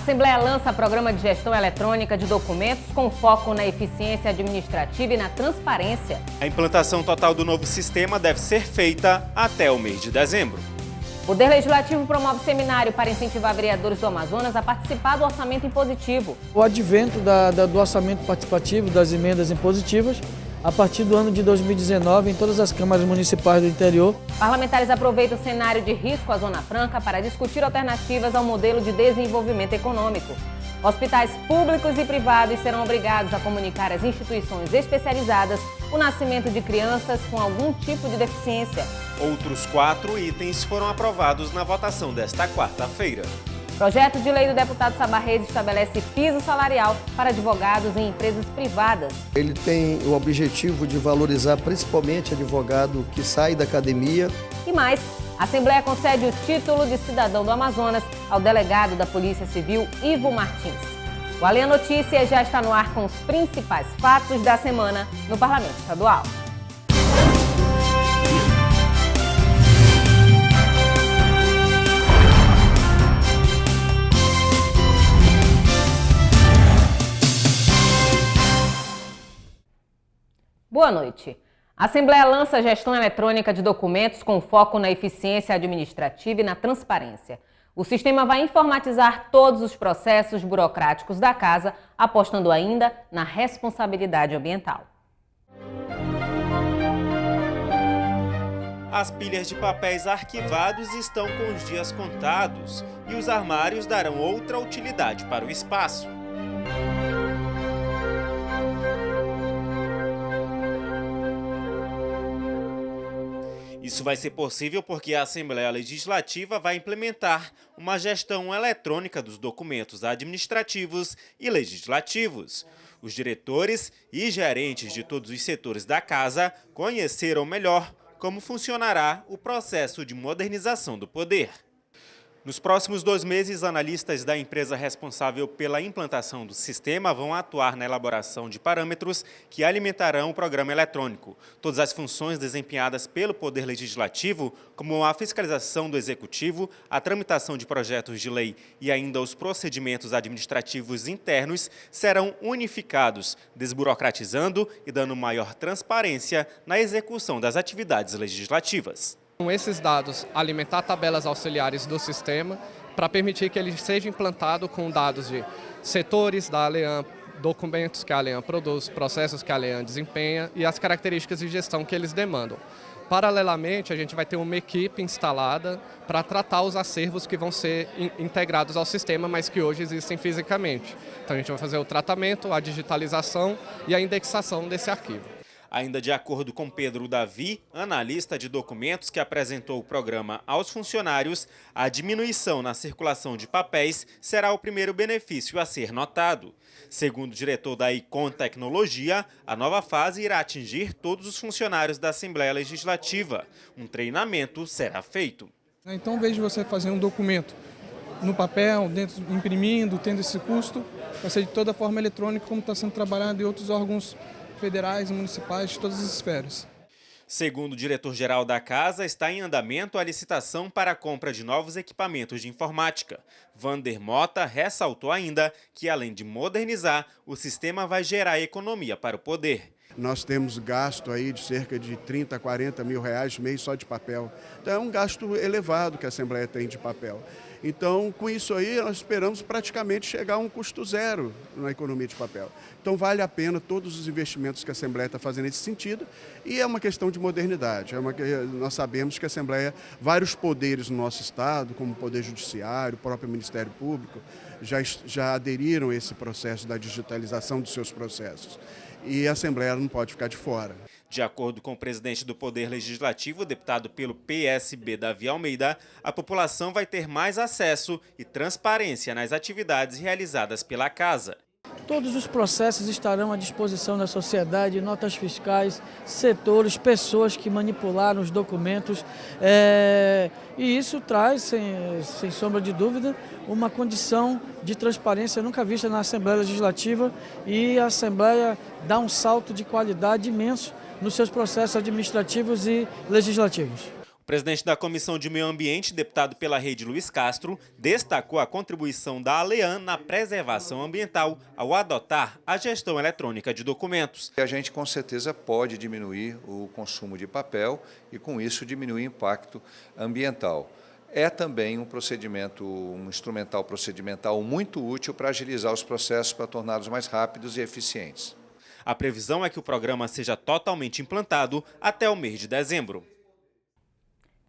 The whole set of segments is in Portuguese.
A Assembleia lança programa de gestão eletrônica de documentos com foco na eficiência administrativa e na transparência. A implantação total do novo sistema deve ser feita até o mês de dezembro. O Poder Legislativo promove seminário para incentivar vereadores do Amazonas a participar do orçamento impositivo. O advento do orçamento participativo, das emendas impositivas, a partir do ano de 2019, em todas as câmaras municipais do interior. Parlamentares aproveitam o cenário de risco à Zona Franca para discutir alternativas ao modelo de desenvolvimento econômico. Hospitais públicos e privados serão obrigados a comunicar às instituições especializadas o nascimento de crianças com algum tipo de deficiência. Outros 4 itens foram aprovados na votação desta quarta-feira. Projeto de lei do deputado Sabarrez estabelece piso salarial para advogados em empresas privadas. Ele tem o objetivo de valorizar principalmente advogado que sai da academia. E mais, a Assembleia concede o título de cidadão do Amazonas ao delegado da Polícia Civil, Ivo Martins. O Alê Notícia já está no ar com os principais fatos da semana no Parlamento Estadual. Boa noite. A Assembleia lança a gestão eletrônica de documentos com foco na eficiência administrativa e na transparência. O sistema vai informatizar todos os processos burocráticos da Casa, apostando ainda na responsabilidade ambiental. As pilhas de papéis arquivados estão com os dias contados e os armários darão outra utilidade para o espaço. Isso vai ser possível porque a Assembleia Legislativa vai implementar uma gestão eletrônica dos documentos administrativos e legislativos. Os diretores e gerentes de todos os setores da Casa conheceram melhor como funcionará o processo de modernização do poder. Nos próximos 2 meses, analistas da empresa responsável pela implantação do sistema vão atuar na elaboração de parâmetros que alimentarão o programa eletrônico. Todas as funções desempenhadas pelo Poder Legislativo, como a fiscalização do Executivo, a tramitação de projetos de lei e ainda os procedimentos administrativos internos, serão unificados, desburocratizando e dando maior transparência na execução das atividades legislativas. Com esses dados, alimentar tabelas auxiliares do sistema para permitir que ele seja implantado com dados de setores da Aleam, documentos que a Aleam produz, processos que a Aleam desempenha e as características de gestão que eles demandam. Paralelamente, a gente vai ter uma equipe instalada para tratar os acervos que vão ser integrados ao sistema, mas que hoje existem fisicamente. Então a gente vai fazer o tratamento, a digitalização e a indexação desse arquivo. Ainda de acordo com Pedro Davi, analista de documentos que apresentou o programa aos funcionários, a diminuição na circulação de papéis será o primeiro benefício a ser notado. Segundo o diretor da Icon Tecnologia, a nova fase irá atingir todos os funcionários da Assembleia Legislativa. Um treinamento será feito. Então, ao invés de você fazer um documento no papel, imprimindo, tendo esse custo, vai ser de toda forma eletrônica, como está sendo trabalhado em outros órgãos federais e municipais de todas as esferas. Segundo o diretor-geral da Casa, está em andamento a licitação para a compra de novos equipamentos de informática. Vander Mota ressaltou ainda que, além de modernizar, o sistema vai gerar economia para o poder. Nós temos gasto aí de cerca de 30 a 40 mil reais mês só de papel. Então é um gasto elevado que a Assembleia tem de papel. Então, com isso aí, nós esperamos praticamente chegar a um custo zero na economia de papel. Então, vale a pena todos os investimentos que a Assembleia está fazendo nesse sentido e é uma questão de modernidade. Nós sabemos que a Assembleia, vários poderes no nosso Estado, como o Poder Judiciário, o próprio Ministério Público, já aderiram a esse processo da digitalização dos seus processos. E a Assembleia não pode ficar de fora. De acordo com o presidente do Poder Legislativo, deputado pelo PSB, Davi Almeida, a população vai ter mais acesso e transparência nas atividades realizadas pela Casa. Todos os processos estarão à disposição da sociedade, notas fiscais, setores, pessoas que manipularam os documentos. E isso traz, sem sombra de dúvida, uma condição de transparência nunca vista na Assembleia Legislativa, e a Assembleia dá um salto de qualidade imenso nos seus processos administrativos e legislativos. O presidente da Comissão de Meio Ambiente, deputado pela Rede Luiz Castro, destacou a contribuição da ALEAN na preservação ambiental ao adotar a gestão eletrônica de documentos. A gente com certeza pode diminuir o consumo de papel e com isso diminuir o impacto ambiental. É também um instrumental procedimental muito útil para agilizar os processos, para torná-los mais rápidos e eficientes. A previsão é que o programa seja totalmente implantado até o mês de dezembro.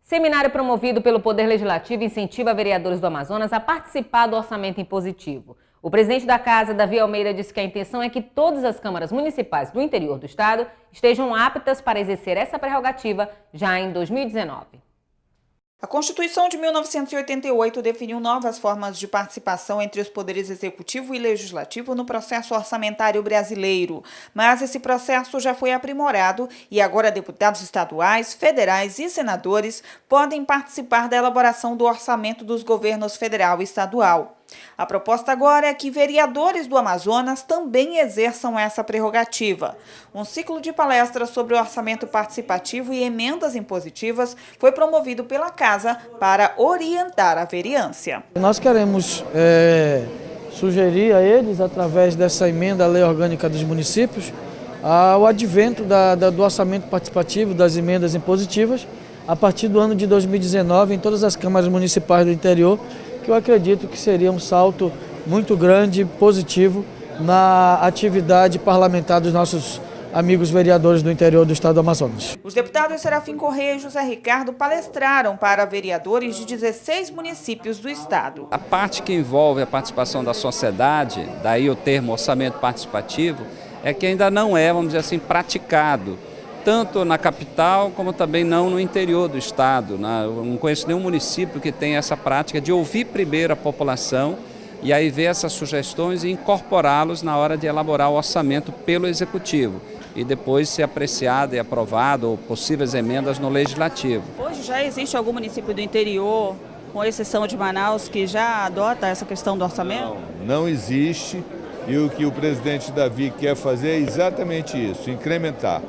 Seminário promovido pelo Poder Legislativo incentiva vereadores do Amazonas a participar do orçamento impositivo. O presidente da Casa, Davi Almeida, disse que a intenção é que todas as câmaras municipais do interior do estado estejam aptas para exercer essa prerrogativa já em 2019. A Constituição de 1988 definiu novas formas de participação entre os poderes executivo e legislativo no processo orçamentário brasileiro. Mas esse processo já foi aprimorado e agora deputados estaduais, federais e senadores podem participar da elaboração do orçamento dos governos federal e estadual. A proposta agora é que vereadores do Amazonas também exerçam essa prerrogativa. Um ciclo de palestras sobre o orçamento participativo e emendas impositivas foi promovido pela Casa para orientar a vereância. Nós queremos sugerir a eles, através dessa emenda à Lei Orgânica dos Municípios, o advento do orçamento participativo, das emendas impositivas, a partir do ano de 2019, em todas as câmaras municipais do interior, que eu acredito que seria um salto muito grande, positivo, na atividade parlamentar dos nossos amigos vereadores do interior do estado do Amazonas. Os deputados Serafim Correia e José Ricardo palestraram para vereadores de 16 municípios do estado. A parte que envolve a participação da sociedade, daí o termo orçamento participativo, é que ainda não é, vamos dizer assim, praticado, tanto na capital como também não no interior do estado. Eu não conheço nenhum município que tenha essa prática de ouvir primeiro a população e aí ver essas sugestões e incorporá-los na hora de elaborar o orçamento pelo Executivo e depois ser apreciado e aprovado ou possíveis emendas no Legislativo. Hoje já existe algum município do interior, com exceção de Manaus, que já adota essa questão do orçamento? Não existe, e o que o presidente Davi quer fazer é exatamente isso, incrementar.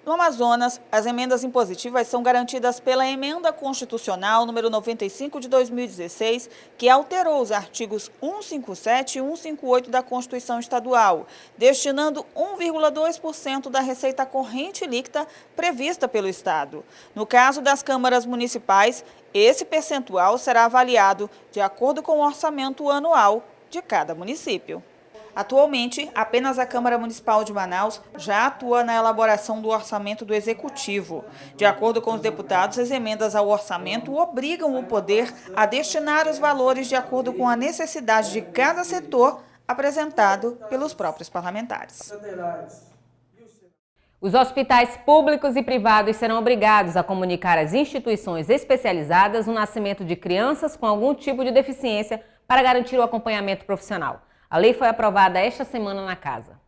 No Amazonas, as emendas impositivas são garantidas pela Emenda Constitucional número 95 de 2016, que alterou os artigos 157 e 158 da Constituição Estadual, destinando 1,2% da receita corrente líquida prevista pelo Estado. No caso das câmaras municipais, esse percentual será avaliado de acordo com o orçamento anual de cada município. Atualmente, apenas a Câmara Municipal de Manaus já atua na elaboração do orçamento do Executivo. De acordo com os deputados, as emendas ao orçamento obrigam o poder a destinar os valores de acordo com a necessidade de cada setor apresentado pelos próprios parlamentares. Os hospitais públicos e privados serão obrigados a comunicar às instituições especializadas o nascimento de crianças com algum tipo de deficiência para garantir o acompanhamento profissional. A lei foi aprovada esta semana na Casa.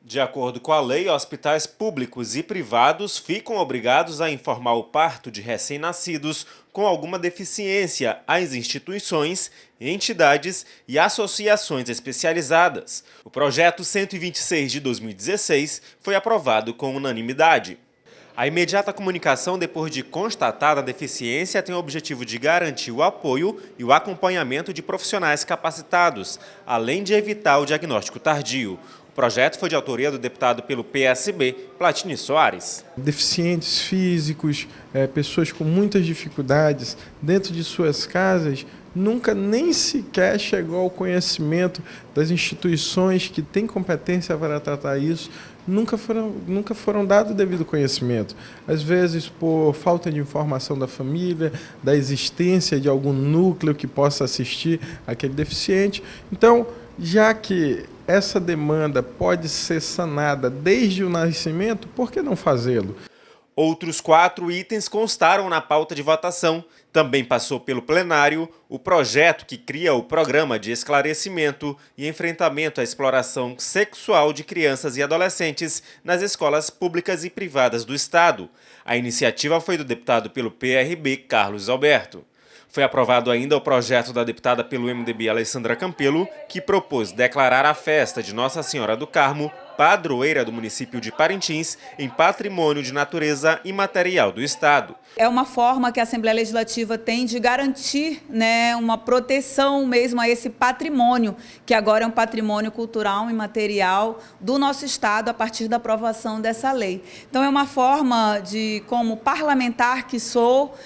De acordo com a lei, hospitais públicos e privados ficam obrigados a informar o parto de recém-nascidos com alguma deficiência às instituições, entidades e associações especializadas. O projeto 126 de 2016 foi aprovado com unanimidade. A imediata comunicação, depois de constatada a deficiência, tem o objetivo de garantir o apoio e o acompanhamento de profissionais capacitados, além de evitar o diagnóstico tardio. O projeto foi de autoria do deputado pelo PSB, Platini Soares. Deficientes físicos, pessoas com muitas dificuldades dentro de suas casas, nunca nem sequer chegou ao conhecimento das instituições que têm competência para tratar isso, nunca foram dados o devido conhecimento. Às vezes por falta de informação da família, da existência de algum núcleo que possa assistir aquele deficiente. Então, já que essa demanda pode ser sanada desde o nascimento, por que não fazê-lo? Outros 4 itens constaram na pauta de votação. Também passou pelo plenário o projeto que cria o Programa de Esclarecimento e Enfrentamento à Exploração Sexual de Crianças e Adolescentes nas escolas públicas e privadas do Estado. A iniciativa foi do deputado pelo PRB, Carlos Alberto. Foi aprovado ainda o projeto da deputada pelo MDB, Alessandra Campelo, que propôs declarar a festa de Nossa Senhora do Carmo padroeira do município de Parintins em patrimônio de natureza imaterial do Estado. É uma forma que a Assembleia Legislativa tem de garantir, né, uma proteção mesmo a esse patrimônio, que agora é um patrimônio cultural imaterial do nosso Estado a partir da aprovação dessa lei. Então é uma forma de, como parlamentar que sou,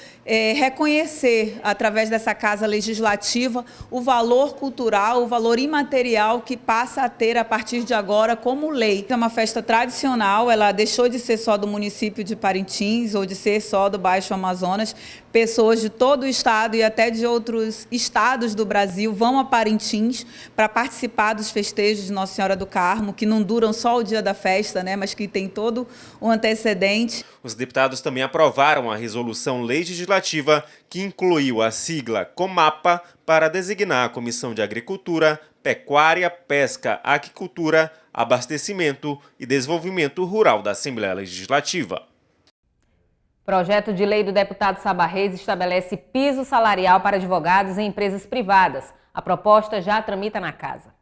reconhecer, através dessa Casa Legislativa, o valor cultural, o valor imaterial que passa a ter a partir de agora como lei. É uma festa tradicional, ela deixou de ser só do município de Parintins ou de ser só do Baixo Amazonas. Pessoas de todo o estado e até de outros estados do Brasil vão a Parintins para participar dos festejos de Nossa Senhora do Carmo, que não duram só o dia da festa, né, mas que tem todo o antecedente. Os deputados também aprovaram a resolução legislativa que incluiu a sigla COMAPA para designar a Comissão de Agricultura, Pecuária, Pesca, Aquicultura, Abastecimento e Desenvolvimento Rural da Assembleia Legislativa. Projeto de lei do deputado Saba Reis estabelece piso salarial para advogados em empresas privadas. A proposta já tramita na casa.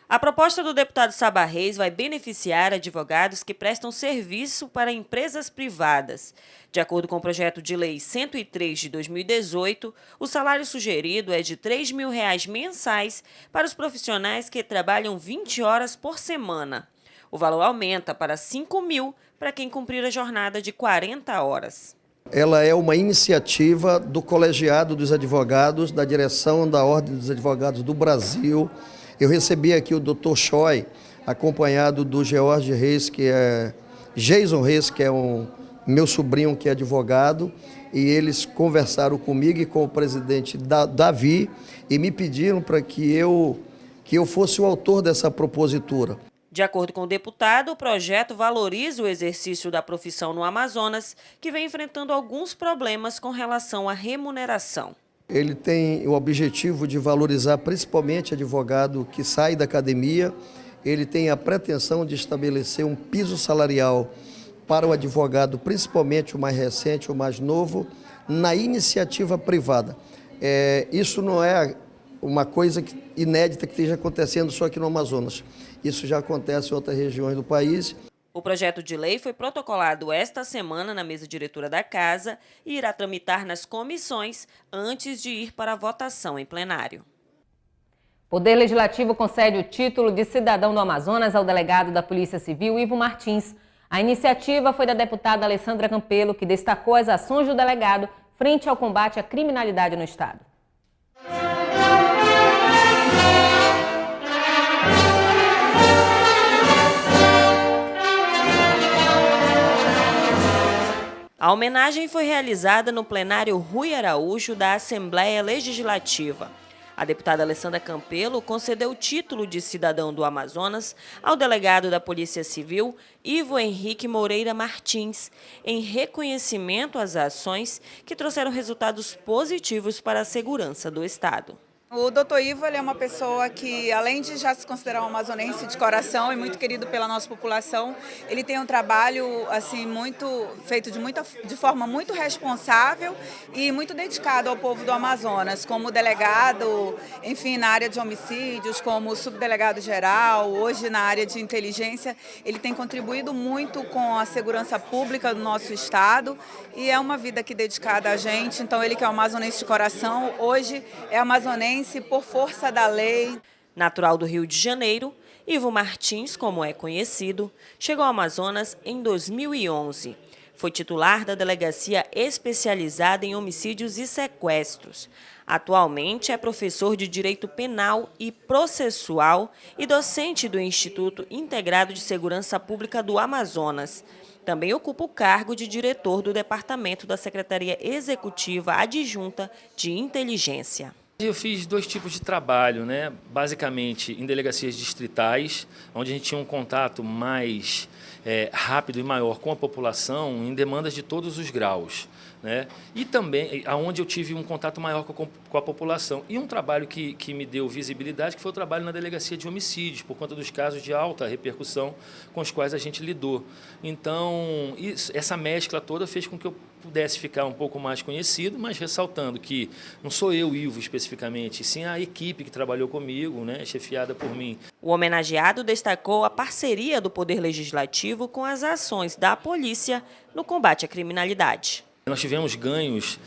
A proposta do deputado Saba Reis vai beneficiar advogados que prestam serviço para empresas privadas. De acordo com o projeto de lei 103 de 2018, o salário sugerido é de R$ 3.000 mensais para os profissionais que trabalham 20 horas por semana. O valor aumenta para R$ 5.000 para quem cumprir a jornada de 40 horas. Ela é uma iniciativa do Colegiado dos Advogados, da direção da Ordem dos Advogados do Brasil. Eu recebi aqui o Dr. Choi, acompanhado do George Reis, Jason Reis, que é meu sobrinho que é advogado, e eles conversaram comigo e com o presidente Davi e me pediram para que eu fosse o autor dessa propositura. De acordo com o deputado, o projeto valoriza o exercício da profissão no Amazonas, que vem enfrentando alguns problemas com relação à remuneração. Ele tem o objetivo de valorizar principalmente advogado que sai da academia. Ele tem a pretensão de estabelecer um piso salarial para o advogado, principalmente o mais recente, o mais novo, na iniciativa privada. Isso não é uma coisa inédita que esteja acontecendo só aqui no Amazonas. Isso já acontece em outras regiões do país. O projeto de lei foi protocolado esta semana na mesa diretora da Casa e irá tramitar nas comissões antes de ir para a votação em plenário. Poder Legislativo concede o título de cidadão do Amazonas ao delegado da Polícia Civil, Ivo Martins. A iniciativa foi da deputada Alessandra Campelo, que destacou as ações do delegado frente ao combate à criminalidade no estado. A homenagem foi realizada no plenário Rui Araújo da Assembleia Legislativa. A deputada Alessandra Campelo concedeu o título de cidadão do Amazonas ao delegado da Polícia Civil, Ivo Henrique Moreira Martins, em reconhecimento às ações que trouxeram resultados positivos para a segurança do Estado. O doutor Ivo ele é uma pessoa que, além de já se considerar um amazonense de coração e muito querido pela nossa população, ele tem um trabalho assim, feito de forma muito responsável e muito dedicado ao povo do Amazonas, como delegado, enfim, na área de homicídios, como subdelegado geral, hoje na área de inteligência. Ele tem contribuído muito com a segurança pública do nosso estado e é uma vida aqui dedicada a gente. Então ele que é um amazonense de coração, hoje é amazonense por força da lei. Natural do Rio de Janeiro, Ivo Martins, como é conhecido, chegou ao Amazonas em 2011. Foi titular da Delegacia Especializada em Homicídios e Sequestros. Atualmente é professor de Direito Penal e Processual e docente do Instituto Integrado de Segurança Pública do Amazonas. Também ocupa o cargo de diretor do Departamento da Secretaria Executiva Adjunta de Inteligência. Eu fiz dois tipos de trabalho, né? Basicamente em delegacias distritais, onde a gente tinha um contato mais rápido e maior com a população em demandas de todos os graus, né? E também onde eu tive um contato maior com a população. E um trabalho que me deu visibilidade, que foi o trabalho na delegacia de homicídios, por conta dos casos de alta repercussão com os quais a gente lidou. Então, essa mescla toda fez com que eu pudesse ficar um pouco mais conhecido, mas ressaltando que não sou eu, Ivo, especificamente, sim a equipe que trabalhou comigo, né, chefiada por mim. O homenageado destacou a parceria do Poder Legislativo com as ações da polícia no combate à criminalidade. Nós tivemos ganhos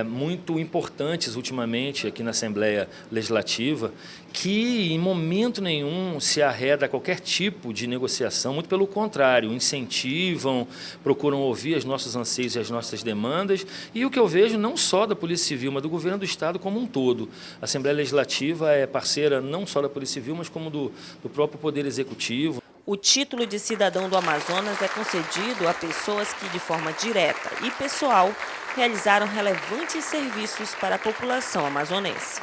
muito importantes ultimamente aqui na Assembleia Legislativa, que em momento nenhum se arreda a qualquer tipo de negociação, muito pelo contrário, incentivam, procuram ouvir os nossos anseios e as nossas demandas, e o que eu vejo não só da Polícia Civil, mas do Governo do Estado como um todo. A Assembleia Legislativa é parceira não só da Polícia Civil, mas como do próprio Poder Executivo. O título de cidadão do Amazonas é concedido a pessoas que, de forma direta e pessoal, realizaram relevantes serviços para a população amazonense.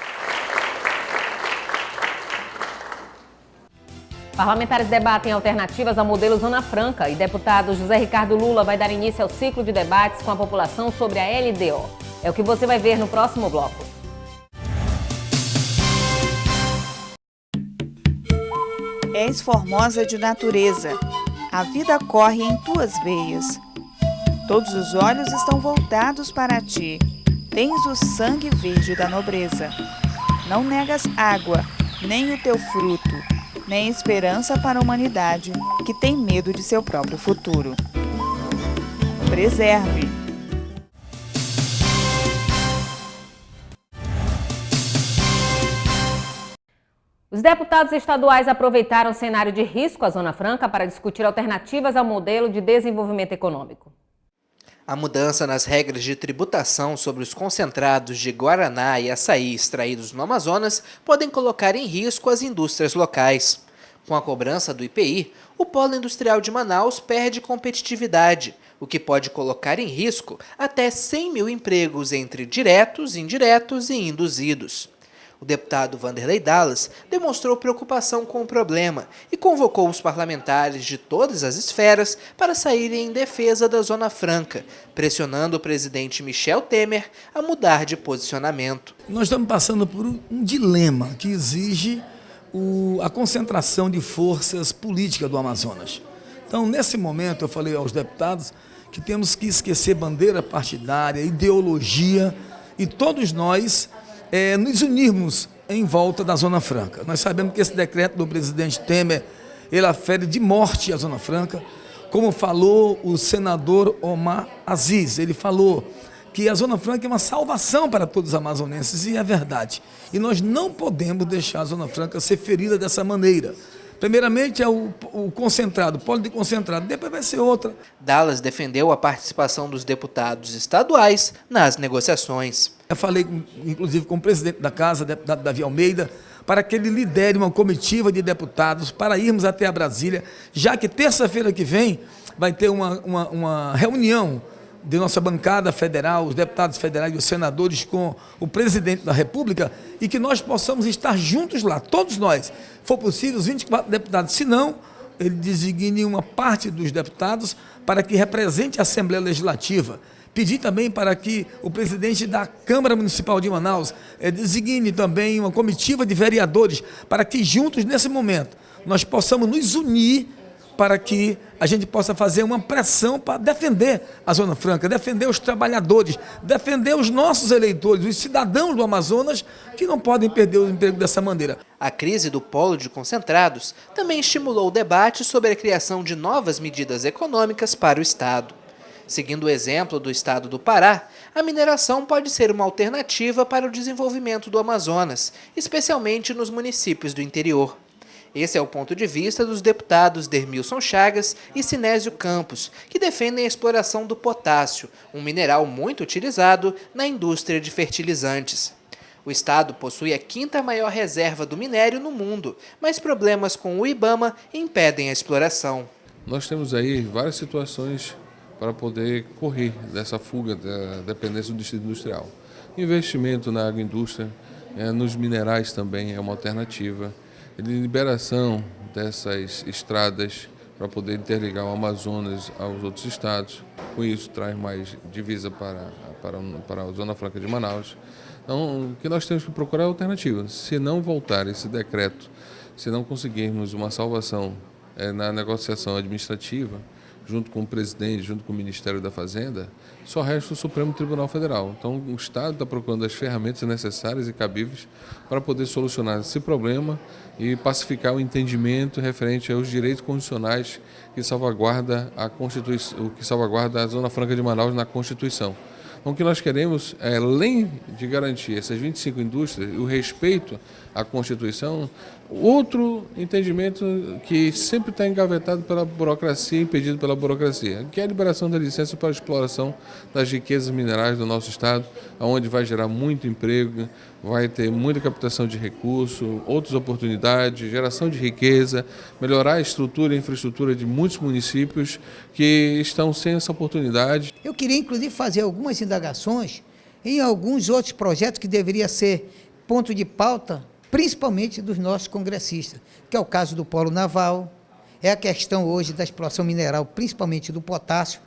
Parlamentares debatem alternativas ao modelo Zona Franca e deputado José Ricardo Lula vai dar início ao ciclo de debates com a população sobre a LDO. É o que você vai ver no próximo bloco. És formosa de natureza, a vida corre em tuas veias. Todos os olhos estão voltados para ti, tens o sangue verde da nobreza. Não negas água, nem o teu fruto, nem esperança para a humanidade, que tem medo de seu próprio futuro. Preserve. Os deputados estaduais aproveitaram o cenário de risco à Zona Franca para discutir alternativas ao modelo de desenvolvimento econômico. A mudança nas regras de tributação sobre os concentrados de guaraná e açaí extraídos no Amazonas podem colocar em risco as indústrias locais. Com a cobrança do IPI, o polo industrial de Manaus perde competitividade, o que pode colocar em risco até 100 mil empregos entre diretos, indiretos e induzidos. O deputado Vanderlei Dallas demonstrou preocupação com o problema e convocou os parlamentares de todas as esferas para saírem em defesa da Zona Franca, pressionando o presidente Michel Temer a mudar de posicionamento. Nós estamos passando por um dilema que exige a concentração de forças políticas do Amazonas. Então, nesse momento, eu falei aos deputados que temos que esquecer bandeira partidária, ideologia e todos nós nos unirmos em volta da Zona Franca. Nós sabemos que esse decreto do presidente Temer, ele afere de morte a Zona Franca, como falou o senador Omar Aziz. Ele falou que a Zona Franca é uma salvação para todos os amazonenses, e é verdade. E nós não podemos deixar a Zona Franca ser ferida dessa maneira. Primeiramente é o concentrado, o polo de concentrado, depois vai ser outra. Dallas defendeu a participação dos deputados estaduais nas negociações. Eu falei, inclusive, com o presidente da Casa, deputado Davi Almeida, para que ele lidere uma comitiva de deputados para irmos até a Brasília, já que terça-feira que vem vai ter uma reunião de nossa bancada federal, os deputados federais e os senadores com o presidente da República, e que nós possamos estar juntos lá, todos nós. Se for possível, os 24 deputados, se não, ele designe uma parte dos deputados para que represente a Assembleia Legislativa. Pedir também para que o presidente da Câmara Municipal de Manaus designe também uma comitiva de vereadores, para que juntos, nesse momento, nós possamos nos unir para que a gente possa fazer uma pressão para defender a Zona Franca, defender os trabalhadores, defender os nossos eleitores, os cidadãos do Amazonas, que não podem perder o emprego dessa maneira. A crise do polo de concentrados também estimulou o debate sobre a criação de novas medidas econômicas para o Estado. Seguindo o exemplo do Estado do Pará, a mineração pode ser uma alternativa para o desenvolvimento do Amazonas, especialmente nos municípios do interior. Esse é o ponto de vista dos deputados Dermilson Chagas e Sinésio Campos, que defendem a exploração do potássio, um mineral muito utilizado na indústria de fertilizantes. O estado possui a 5ª maior reserva do minério no mundo, mas problemas com o IBAMA impedem a exploração. Nós temos aí várias situações para poder correr dessa fuga da dependência do distrito industrial. Investimento na agroindústria, nos minerais também é uma alternativa. Liberação dessas estradas para poder interligar o Amazonas aos outros estados. Com isso, traz mais divisa para a Zona Franca de Manaus. Então, o que nós temos que procurar é alternativas. Se não voltar esse decreto, se não conseguirmos uma salvação na negociação administrativa, junto com o presidente, junto com o Ministério da Fazenda, só resta o Supremo Tribunal Federal. Então, o Estado está procurando as ferramentas necessárias e cabíveis para poder solucionar esse problema e pacificar o entendimento referente aos direitos constitucionais que salvaguarda a Constituição, que salvaguarda a Zona Franca de Manaus na Constituição. Então, o que nós queremos, além de garantir essas 25 indústrias, o respeito à Constituição, outro entendimento que sempre está engavetado pela burocracia, impedido pela burocracia, que é a liberação da licença para a exploração das riquezas minerais do nosso Estado, onde vai gerar muito emprego, vai ter muita captação de recursos, outras oportunidades, geração de riqueza, melhorar a estrutura e infraestrutura de muitos municípios que estão sem essa oportunidade. Eu queria, inclusive, fazer algumas indagações em alguns outros projetos que deveriam ser ponto de pauta, principalmente dos nossos congressistas, que é o caso do polo naval, é a questão hoje da exploração mineral, principalmente do potássio,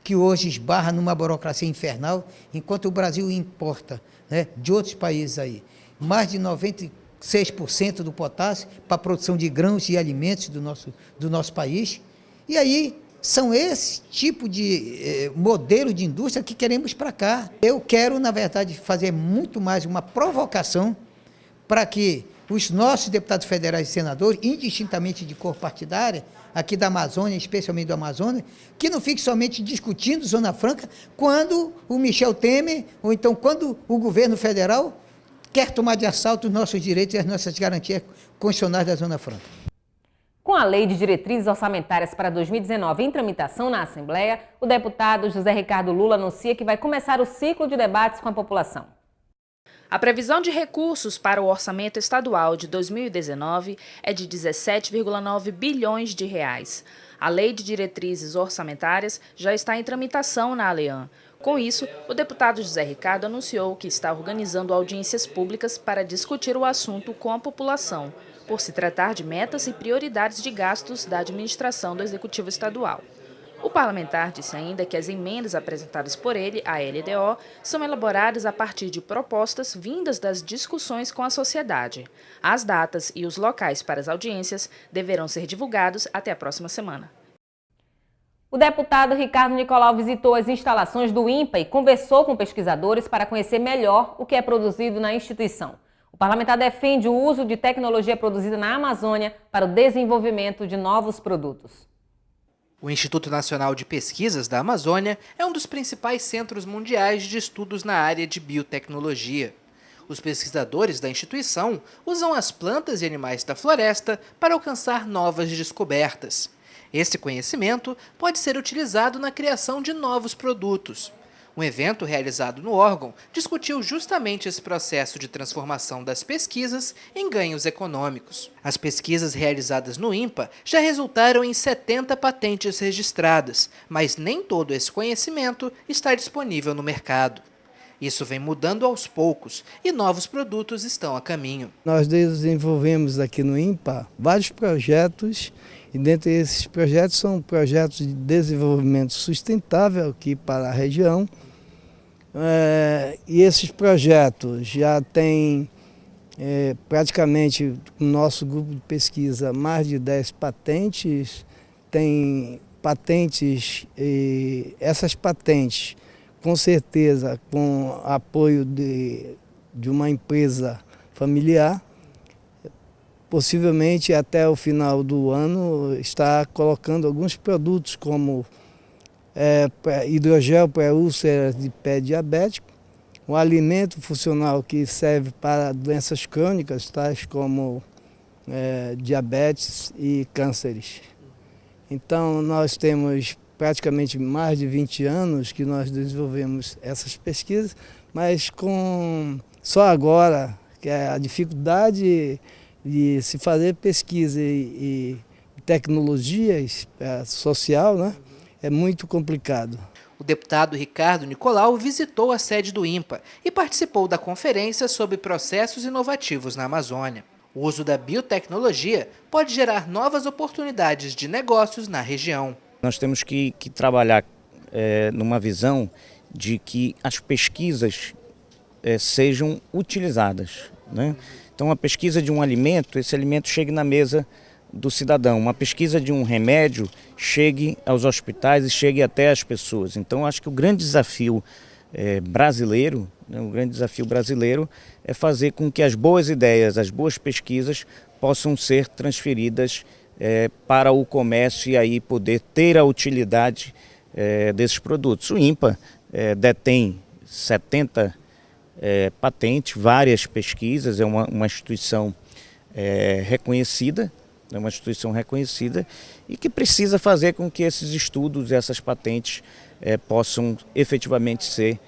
que hoje esbarra numa burocracia infernal, enquanto o Brasil importa, né, de outros países aí, mais de 96% do potássio para a produção de grãos e alimentos do nosso país. E aí são esse tipo de modelo de indústria que queremos para cá. Eu quero, na verdade, fazer muito mais uma provocação para que os nossos deputados federais e senadores, indistintamente de cor partidária, aqui da Amazônia, especialmente do Amazonas, que não fiquem somente discutindo Zona Franca quando o Michel Temer, ou então quando o governo federal quer tomar de assalto os nossos direitos e as nossas garantias constitucionais da Zona Franca. Com a Lei de Diretrizes Orçamentárias para 2019 em tramitação na Assembleia, o deputado José Ricardo Lula anuncia que vai começar o ciclo de debates com a população. A previsão de recursos para o orçamento estadual de 2019 é de 17,9 bilhões de reais. A Lei de Diretrizes Orçamentárias já está em tramitação na ALEAN. Com isso, o deputado José Ricardo anunciou que está organizando audiências públicas para discutir o assunto com a população, por se tratar de metas e prioridades de gastos da administração do Executivo Estadual. O parlamentar disse ainda que as emendas apresentadas por ele à LDO são elaboradas a partir de propostas vindas das discussões com a sociedade. As datas e os locais para as audiências deverão ser divulgados até a próxima semana. O deputado Ricardo Nicolau visitou as instalações do INPA e conversou com pesquisadores para conhecer melhor o que é produzido na instituição. O parlamentar defende o uso de tecnologia produzida na Amazônia para o desenvolvimento de novos produtos. O Instituto Nacional de Pesquisas da Amazônia é um dos principais centros mundiais de estudos na área de biotecnologia. Os pesquisadores da instituição usam as plantas e animais da floresta para alcançar novas descobertas. Esse conhecimento pode ser utilizado na criação de novos produtos. Um evento realizado no órgão discutiu justamente esse processo de transformação das pesquisas em ganhos econômicos. As pesquisas realizadas no INPA já resultaram em 70 patentes registradas, mas nem todo esse conhecimento está disponível no mercado. Isso vem mudando aos poucos e novos produtos estão a caminho. Nós desenvolvemos aqui no INPA vários projetos e dentre esses projetos são projetos de desenvolvimento sustentável aqui para a região. E esses projetos já têm praticamente o nosso grupo de pesquisa mais de 10 patentes, tem patentes e essas patentes com certeza com apoio de uma empresa familiar, possivelmente até o final do ano está colocando alguns produtos como hidrogel para úlceras de pé diabético, um alimento funcional que serve para doenças crônicas, tais como diabetes e cânceres. Então, nós temos praticamente mais de 20 anos que nós desenvolvemos essas pesquisas, mas só agora, que é a dificuldade de se fazer pesquisa e tecnologias social, né? É muito complicado. O deputado Ricardo Nicolau visitou a sede do INPA e participou da conferência sobre processos inovativos na Amazônia. O uso da biotecnologia pode gerar novas oportunidades de negócios na região. Nós temos que trabalhar numa visão de que as pesquisas sejam utilizadas, né? Então, a pesquisa de um alimento, esse alimento chegue na mesa do cidadão. Uma pesquisa de um remédio chegue aos hospitais e chegue até as pessoas. Então, acho que o grande desafio brasileiro, né, o grande desafio brasileiro é fazer com que as boas ideias, as boas pesquisas possam ser transferidas para o comércio e aí poder ter a utilidade desses produtos. O INPA detém 70 patentes, várias pesquisas, é uma instituição reconhecida, é uma instituição reconhecida e que precisa fazer com que esses estudos, essas patentes possam efetivamente ser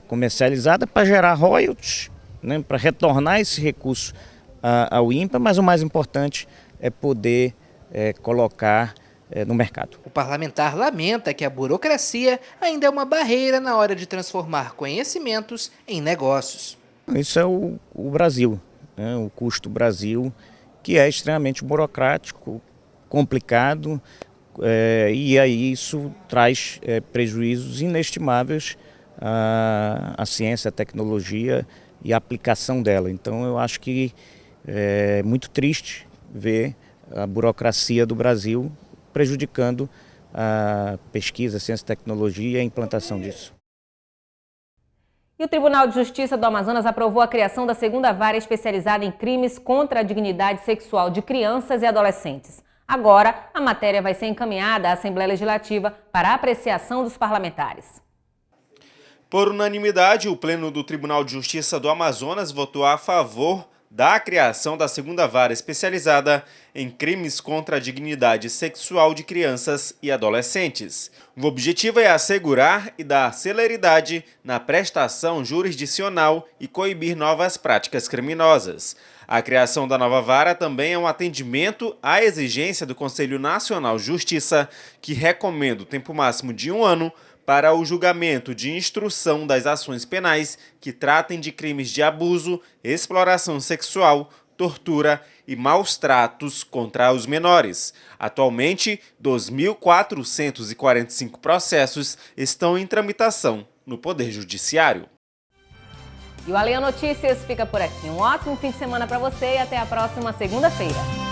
comercializadas para gerar royalties, né, para retornar esse recurso ao INPA, mas o mais importante é poder colocar no mercado. O parlamentar lamenta que a burocracia ainda é uma barreira na hora de transformar conhecimentos em negócios. Isso é o Brasil, né, o custo Brasil, que é extremamente burocrático, complicado, e aí isso traz prejuízos inestimáveis à ciência, à tecnologia e à aplicação dela. Então eu acho que é muito triste ver a burocracia do Brasil prejudicando a pesquisa, a ciência e tecnologia e a implantação disso. E o Tribunal de Justiça do Amazonas aprovou a criação da segunda vara especializada em crimes contra a dignidade sexual de crianças e adolescentes. Agora, a matéria vai ser encaminhada à Assembleia Legislativa para a apreciação dos parlamentares. Por unanimidade, o Pleno do Tribunal de Justiça do Amazonas votou a favor da criação da segunda vara especializada em crimes contra a dignidade sexual de crianças e adolescentes. O objetivo é assegurar e dar celeridade na prestação jurisdicional e coibir novas práticas criminosas. A criação da nova vara também é um atendimento à exigência do Conselho Nacional de Justiça, que recomenda o tempo máximo de 1 ano para o julgamento de instrução das ações penais que tratem de crimes de abuso, exploração sexual, tortura e maus tratos contra os menores. Atualmente, 2.445 processos estão em tramitação no Poder Judiciário. E o Alê Notícias fica por aqui. Um ótimo fim de semana para você e até a próxima segunda-feira.